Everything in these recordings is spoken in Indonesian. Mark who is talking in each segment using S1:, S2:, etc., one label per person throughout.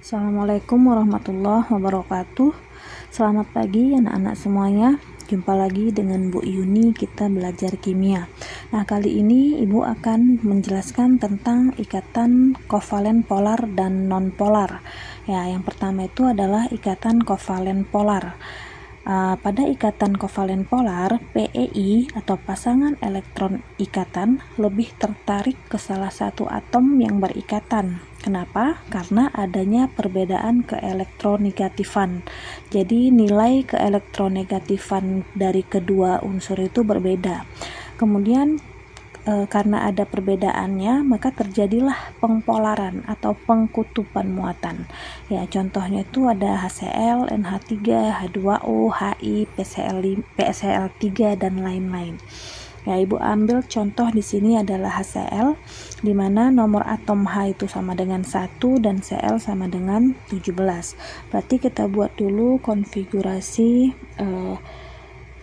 S1: Assalamualaikum warahmatullahi wabarakatuh. Selamat pagi anak-anak semuanya. Jumpa lagi dengan Bu Yuni, kita belajar kimia. Nah, kali ini Ibu akan menjelaskan tentang ikatan kovalen polar dan non-polar. Ya, yang pertama itu adalah ikatan kovalen polar. Pada ikatan kovalen polar, PEI atau pasangan elektron ikatan lebih tertarik ke salah satu atom yang berikatan. Kenapa? Karena adanya perbedaan keelektronegatifan. Jadi nilai keelektronegatifan dari kedua unsur itu berbeda. Kemudian karena ada perbedaannya, maka terjadilah pengpolaran atau pengkutupan muatan. Ya, contohnya itu ada HCl, NH3, H2O, HI, PCl3 dan lain-lain. Ya, Ibu ambil contoh di sini adalah HCl, di mana nomor atom H itu sama dengan 1 dan Cl sama dengan 17. Berarti kita buat dulu konfigurasi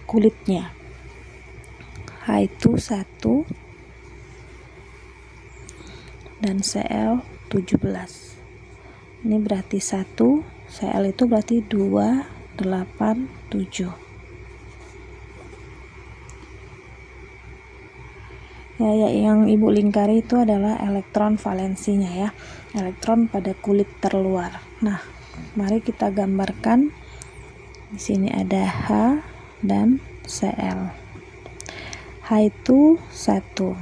S1: kulitnya. H itu 1 dan Cl 17. Ini berarti 1, Cl itu berarti 2, 8, 7. Ya, yang Ibu lingkari itu adalah elektron valensinya ya, elektron pada kulit terluar. Nah, mari kita gambarkan. Di sini ada H dan Cl. H itu 1,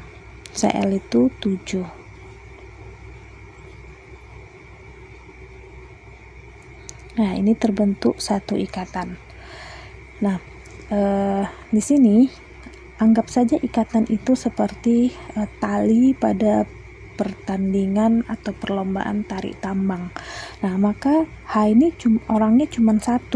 S1: Cl itu 7. Nah, ini terbentuk satu ikatan. Nah, di sini anggap saja ikatan itu seperti tali pada pertandingan atau perlombaan tarik tambang. Nah, maka H ini orangnya cuma 1,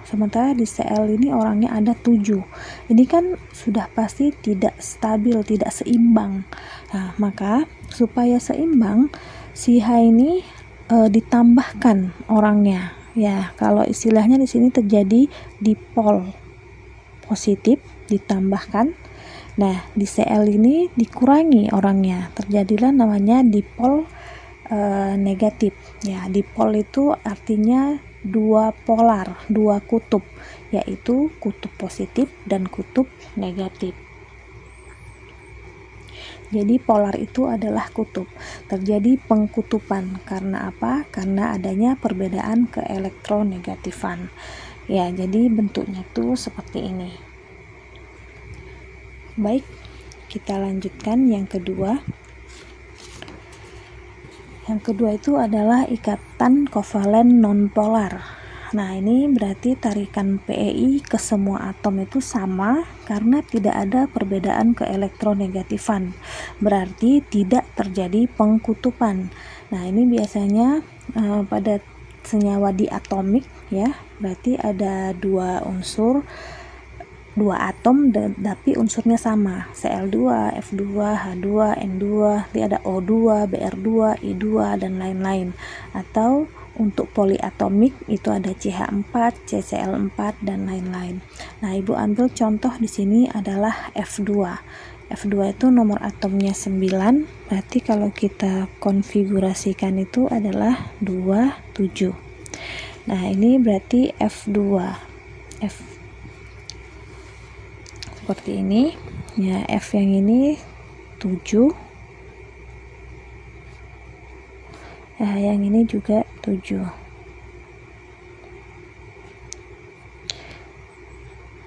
S1: sementara di Cl ini orangnya ada 7. Ini kan sudah pasti tidak stabil, tidak seimbang. Nah, maka supaya seimbang, si H ini ditambahkan orangnya. Ya, kalau istilahnya di sini terjadi dipol positif ditambahkan. Nah, di Cl ini dikurangi orangnya, terjadilah namanya dipol negatif. Ya, dipol itu artinya dua polar, dua kutub, yaitu kutub positif dan kutub negatif. Jadi polar itu adalah kutub. Terjadi pengkutupan karena apa? Karena adanya perbedaan keelektronegatifan. Ya, jadi bentuknya tuh seperti ini. Baik, kita lanjutkan yang kedua. Yang kedua itu adalah ikatan kovalen nonpolar. Nah, ini berarti tarikan PEI ke semua atom itu sama karena tidak ada perbedaan keelektronegatifan. Berarti tidak terjadi pengkutupan. Nah, ini biasanya pada senyawa diatomik ya, berarti ada dua unsur, dua atom tapi unsurnya sama, Cl2, F2, H2, N2, nanti ada O2, Br2, I2 dan lain-lain. Atau untuk poliatomik itu ada CH4, CCl4 dan lain-lain. Nah, Ibu ambil contoh di sini adalah F2. F2 itu nomor atomnya 9, berarti kalau kita konfigurasikan itu adalah 2, 7. Nah, ini berarti F2. Seperti ini. Ya, F yang ini 7. Ya, yang ini juga 7.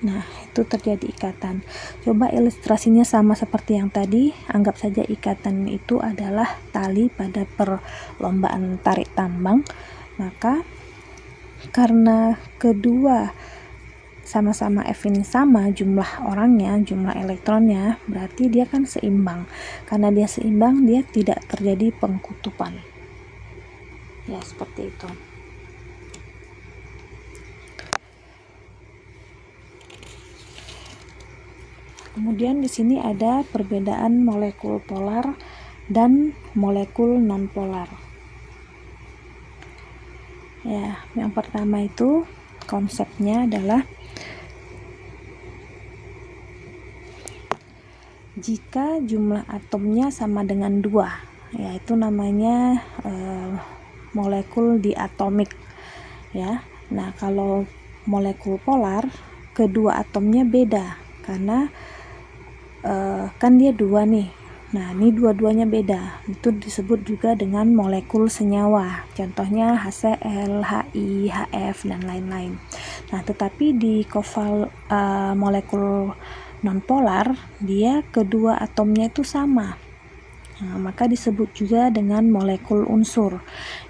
S1: Nah, itu terjadi ikatan. Coba ilustrasinya sama seperti yang tadi. Anggap saja ikatan itu adalah tali pada perlombaan tarik tambang. Maka karena kedua sama-sama F ini sama jumlah orangnya, jumlah elektronnya, berarti dia kan seimbang. Karena dia seimbang, dia tidak terjadi pengkutupan. Ya, seperti itu. Kemudian di sini ada perbedaan molekul polar dan molekul nonpolar. Ya, yang pertama itu konsepnya adalah jika jumlah atomnya sama dengan 2, yaitu namanya molekul diatomik ya. Nah, kalau molekul polar kedua atomnya beda karena kan dia dua nih. Nah, ini dua-duanya beda. Itu disebut juga dengan molekul senyawa. Contohnya HCl, Hi, Hf dan lain-lain. Nah, tetapi di molekul nonpolar dia kedua atomnya itu sama. Nah, maka disebut juga dengan molekul unsur,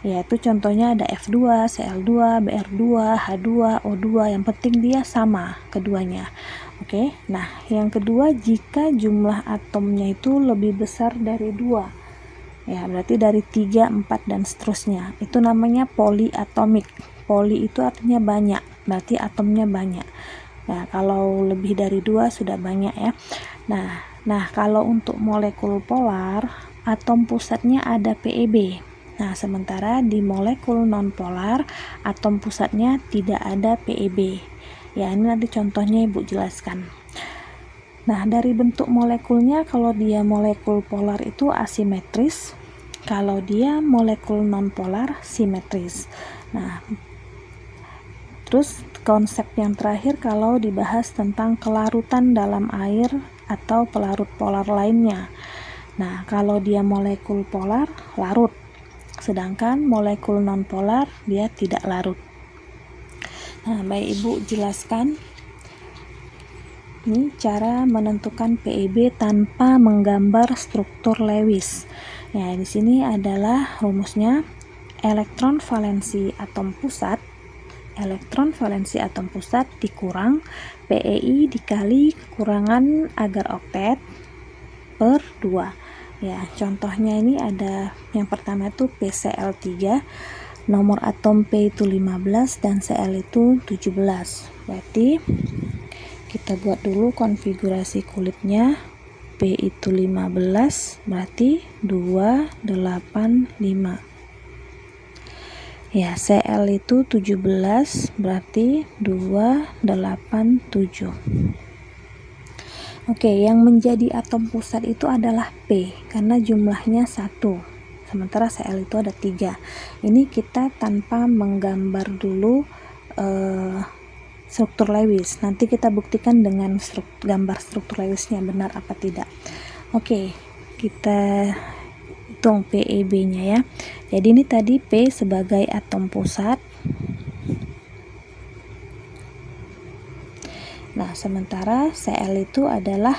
S1: yaitu contohnya ada F2, Cl2, Br2, H2, O2, yang penting dia sama keduanya. Oke, nah yang kedua, jika jumlah atomnya itu lebih besar dari 2, ya berarti dari 3, 4 dan seterusnya, itu namanya polyatomik. Poli itu artinya banyak, berarti atomnya banyak. Nah, kalau lebih dari 2 sudah banyak ya. Nah, kalau untuk molekul polar, atom pusatnya ada PeB. Nah, sementara di molekul nonpolar, atom pusatnya tidak ada PeB. Ya, ini nanti contohnya Ibu jelaskan. Nah, dari bentuk molekulnya, kalau dia molekul polar itu asimetris, kalau dia molekul nonpolar simetris. Nah, terus konsep yang terakhir kalau dibahas tentang kelarutan dalam air atau pelarut polar lainnya. Nah, kalau dia molekul polar larut, sedangkan molekul nonpolar dia tidak larut. Nah, baik Ibu jelaskan ini cara menentukan PeB tanpa menggambar struktur Lewis. Ya, di sini adalah rumusnya elektron valensi atom pusat dikurang PeI dikali kekurangan agar oktet per 2. Ya, contohnya ini ada yang pertama itu PCl3, nomor atom P itu 15 dan Cl itu 17. Berarti kita buat dulu konfigurasi kulitnya. P itu 15, berarti 285. Ya, Cl itu 17, berarti 287. Oke, yang menjadi atom pusat itu adalah P, karena jumlahnya 1. Sementara Cl itu ada 3. Ini kita tanpa menggambar dulu struktur Lewis. Nanti kita buktikan dengan gambar struktur Lewisnya benar apa tidak. Oke, kita hitung PeB-nya ya. Jadi ini tadi P sebagai atom pusat. Nah, sementara Cl itu adalah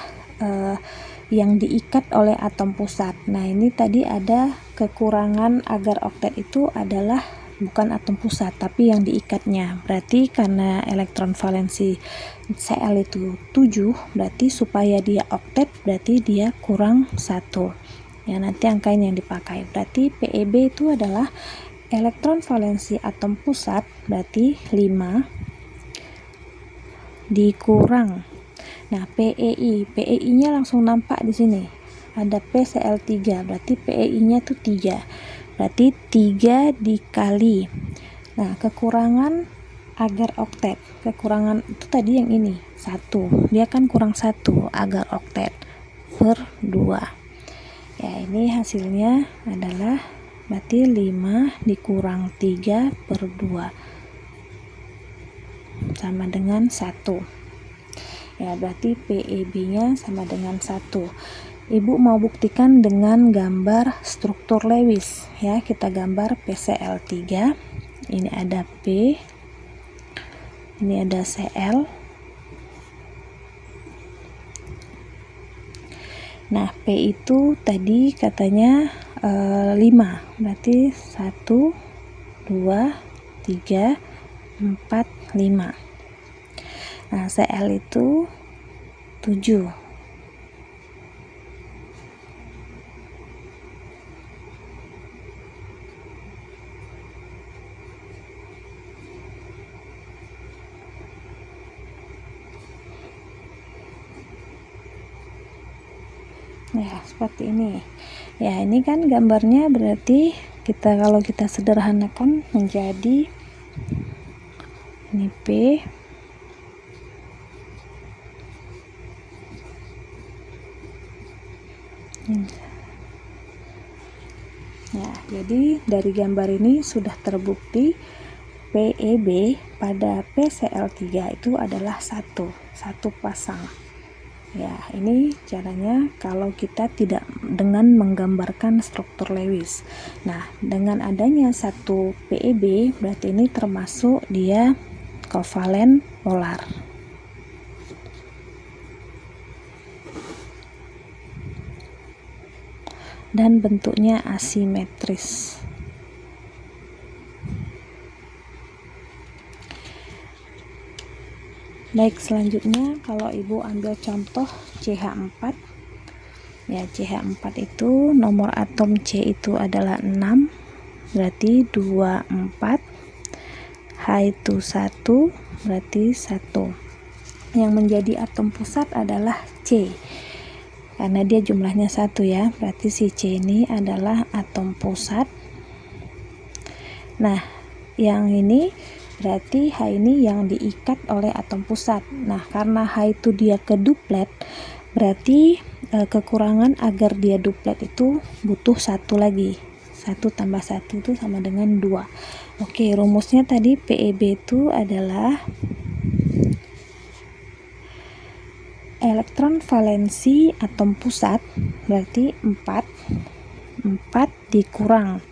S1: yang diikat oleh atom pusat. Nah, ini tadi ada kekurangan agar oktet itu adalah bukan atom pusat tapi yang diikatnya. Berarti karena elektron valensi Cl itu 7, berarti supaya dia oktet berarti dia kurang 1. Ya, nanti angka ini yang dipakai. Berarti PeB itu adalah elektron valensi atom pusat, berarti 5 dikurang. Nah, PeI-nya langsung nampak di sini. Ada PCl3, berarti PeI-nya itu 3. Berarti 3 dikali. Nah, kekurangan agar oktet. Kekurangan itu tadi yang ini, 1. Dia kan kurang 1 agar oktet per 2. Ya, ini hasilnya adalah berarti 5 dikurang 3 per 2 sama dengan 1. Ya, berarti PeB-nya sama dengan 1. Ibu mau buktikan dengan gambar struktur Lewis ya. Kita gambar PCl3. Ini ada P, ini ada Cl. Nah, P itu tadi katanya 5, berarti 1, 2, 3, 4, 5. Nah, Cl itu 7. Ya, seperti ini. Ya, ini kan gambarnya berarti kalau kita sederhanakan menjadi ini P, Nah, jadi dari gambar ini sudah terbukti PEB pada PCl3 itu adalah satu pasang. Ya, ini caranya kalau kita tidak dengan menggambarkan struktur Lewis. Nah, dengan adanya satu PEB berarti ini termasuk dia kovalen polar. Dan bentuknya asimetris. Baik, selanjutnya kalau ibu ambil contoh CH4, ya CH4 itu nomor atom C itu adalah 6, berarti 24, H itu 1, berarti 1. Yang menjadi atom pusat adalah C, karena dia jumlahnya 1 ya, berarti si C ini adalah atom pusat. Nah, yang ini berarti H ini yang diikat oleh atom pusat. Nah, karena H itu dia keduplet, berarti kekurangan agar dia duplet itu butuh 1 lagi. 1 tambah 1 itu sama dengan 2. Oke, rumusnya tadi PEB itu adalah elektron valensi atom pusat, berarti 4 dikurang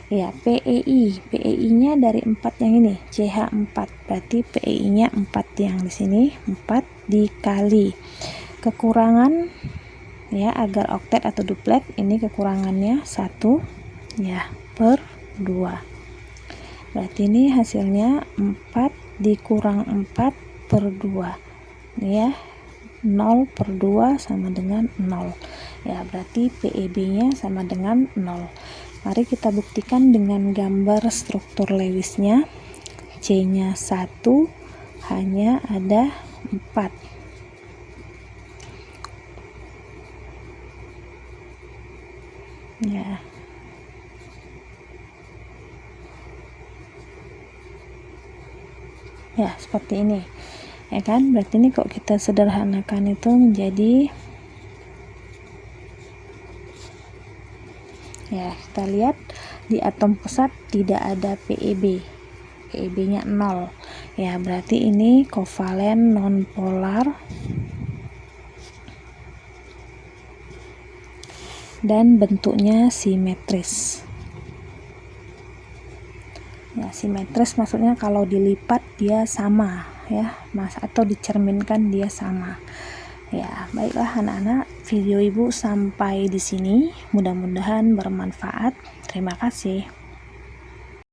S1: ya PEI nya dari 4 yang ini CH4, berarti PEI nya 4 yang di sini, 4 dikali kekurangan ya agar oktet atau duplet, ini kekurangannya 1 ya per 2, berarti ini hasilnya 4 dikurang 4 per 2 ya, 0 per 2 sama dengan 0 ya, berarti PEB nya sama dengan 0. Mari kita buktikan dengan gambar struktur Lewisnya. C nya 1, H nya ada 4 ya. Ya, seperti ini ya kan, berarti ini kok kita sederhanakan itu menjadi ya, kita lihat di atom pusat tidak ada PEB, PEB nya 0 ya, berarti ini kovalen nonpolar dan bentuknya simetris ya. Simetris maksudnya kalau dilipat dia sama ya, atau dicerminkan dia sama ya. Baiklah anak-anak, video ibu sampai di sini, mudah-mudahan bermanfaat. Terima kasih.